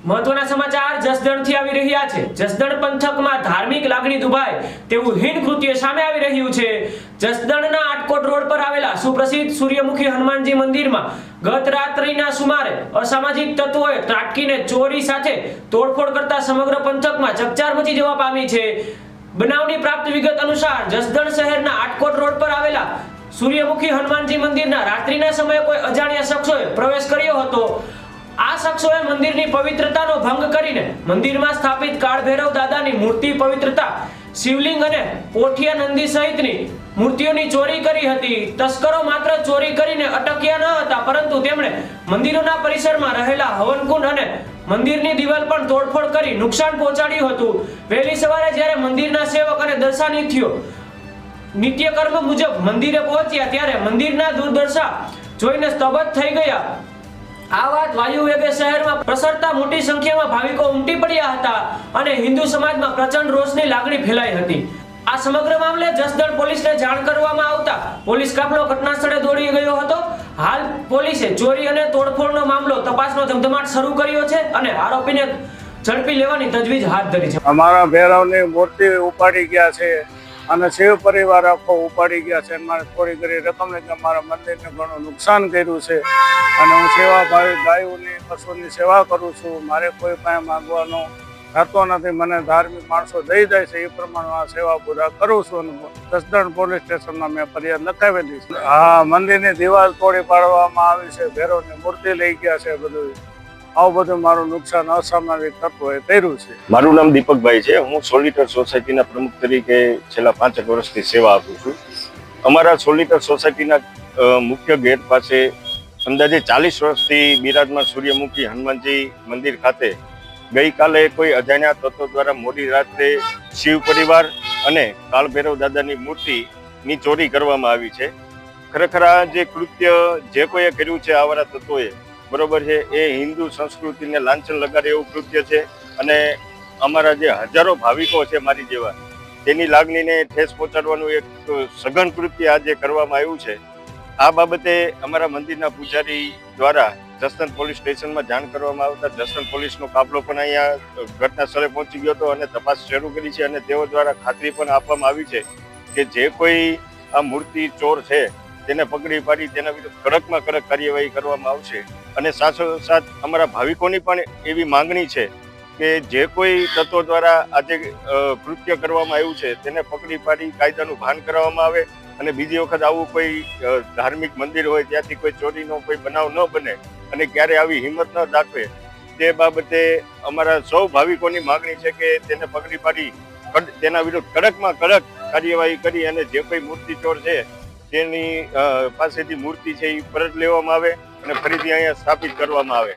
મહત્વના સમાચાર જસદણથી આવી રહ્યા છે। જસદણ પંથકમાં ધાર્મિક લાગણી દુભાય તેવું હીન કૃત્ય સામે આવી રહ્યું છે। જસદણના આટકોટ રોડ પર આવેલા સુપ્રસિદ્ધ સૂર્યમુખી હનુમાનજી મંદિરમાં ગત રાત્રિના સુમારે અસામાજિક તત્વોએ ત્રાટકીને ચોરી સાથે તોડફોડ કરતા સમગ્ર પંથકમાં ચકચાર મચી જવા પામી છે। બનાવની પ્રાપ્ત વિગત અનુસાર જસદણ શહેરના આટકોટ રોડ પર આવેલા સૂર્યમુખી હનુમાનજી મંદિરના રાત્રિના સમયે કોઈ અજાણ્યા શખ્સોએ પ્રવેશ કર્યો હતો। આ શખ્સોએ મંદિરની પવિત્રતાનો ભંગ કરીને મંદિરમાં સ્થાપિત કાળભૈરવ દાદાની મૂર્તિ પવિત્રતા શિવલિંગ અને પોઠિયા નંદી સહિતની મૂર્તિઓની ચોરી કરી હતી। તસ્કરો માત્ર ચોરી કરીને અટક્યા ન હતા, પરંતુ તેમણે મંદિરોના પરિસરમાં રહેલા હવનકુંડ અને મંદિરની દિવાલ પણ તોડફોડ કરી નુકસાન પહોંચાડ્યું હતું। વહેલી સવારે જ્યારે મંદિરના સેવક અને દર્શનાર્થીઓ નિત્યકર્મ મુજબ મંદિરે પહોંચ્યા ત્યારે મંદિરના દુર્દશા જોઈને સ્તબ્ધ થઈ ગયા। આ વાત વાયુ વેગે શહેરમાં પ્રસરતા મોટી સંખ્યામાં ભાવિકો ઉમટી પડ્યા હતા અને હિન્દુ સમાજમાં પ્રચંડ રોષની લાગણી ફેલાઈ હતી। આ સમગ્ર મામલે જસદણ પોલીસને જાણ કરવામાં આવતા પોલીસ કાફલો ઘટના સ્થળે દોડી ગયો હતો। હાલ પોલીસે ચોરી અને તોડફોડનો મામલો તપાસનો ધમધમાટ શરૂ કર્યો છે અને આરોપીને ઝડપી લેવાની તજવીજ હાથ ધરી છે। અમારા ભૈરવની મૂર્તિ ઉપાડી ગયા છે અને શિવ પરિવાર આખો ઉપાડી ગયા છે। મારે થોડી ઘણી રકમ લઈને મારા મંદિરને ઘણું નુકસાન કર્યું છે અને હું સેવાભાવી ગાયોની પશુની સેવા કરું છું। મારે કોઈ પાસે માંગવાનો થતો નથી, મને ધાર્મિક માણસો દઈ જાય છે એ પ્રમાણે આ સેવા પૂરા કરું છું અને જસદણ પોલીસ સ્ટેશનમાં મેં ફરિયાદ લખાવેલી છે। હા, મંદિરની દિવાલ તોડી પાડવામાં આવી છે, ભૈરવની મૂર્તિ લઈ ગયા છે, બધું આવું બધું મારું નુકસાન અસામાજિક તત્વોએ કર્યું છે। મારું નામ દીપકભાઈ છે। હું સોલિટર સોસાયટીના પ્રમુખ તરીકે છેલ્લા 5 વર્ષથી સેવા આપું છું। અમારા સોલિટર સોસાયટીના મુખ્ય ગેટ પાસે અંદાજે 40 વર્ષથી બિરાજમાન સૂર્યમુખી હનુમાનજી મંદિર ખાતે ગઈકાલે કોઈ અજાણ્યા તત્વો દ્વારા મોડી રાત્રે શિવ પરિવાર અને કાળભૈરવ દાદાની મૂર્તિની ચોરી કરવામાં આવી છે। ખરેખર આ જે કૃત્ય જે કોઈએ કર્યું છે આવારા તત્વોએ, બરોબર છે, એ હિન્દુ સંસ્કૃતિને લાંછન લગાડે એવું કૃત્ય છે અને અમારા જે હજારો ભાવિકો છે મારી જેવા, તેની લાગણીને ઠેસ પહોંચાડવાનું એક સઘન કૃત્ય આજે કરવામાં આવ્યું છે। આ બાબતે અમારા મંદિરના પૂજારી દ્વારા જસદણ પોલીસ સ્ટેશનમાં જાણ કરવામાં આવતા જસદણ પોલીસનો કાફલો પણ અહીંયા ઘટના સ્થળે પહોંચી ગયો હતો અને તપાસ શરૂ કરી છે અને તેઓ દ્વારા ખાતરી પણ આપવામાં આવી છે કે જે કોઈ આ મૂર્તિ ચોર છે તેને પકડી પાડી તેના વિરુદ્ધ કડકમાં કડક કાર્યવાહી કરવામાં આવશે। અને સાથોસાથ અમારા ભાવિકોની પણ એવી માંગણી છે કે જે કોઈ તત્વો દ્વારા આજે કૃત્ય કરવામાં આવ્યું છે તેને પકડી પાડી કાયદાનું ભાન કરાવવામાં આવે અને બીજી વખત આવું કોઈ ધાર્મિક મંદિર હોય ત્યાંથી કોઈ ચોરીનો કોઈ બનાવ ન બને અને ક્યારે આવી હિંમત ન દાખવે તે બાબતે અમારા સૌ ભાવિકોની માંગણી છે કે તેને પકડી પાડી તેના વિરુદ્ધ કડકમાં કડક કાર્યવાહી કરી અને જે કોઈ મૂર્તિ ચોર છે તેની પાસેથી મૂર્તિ છે એ પરત લેવામાં આવે અને ફરીથી અહીંયા સ્થાપિત કરવામાં આવે।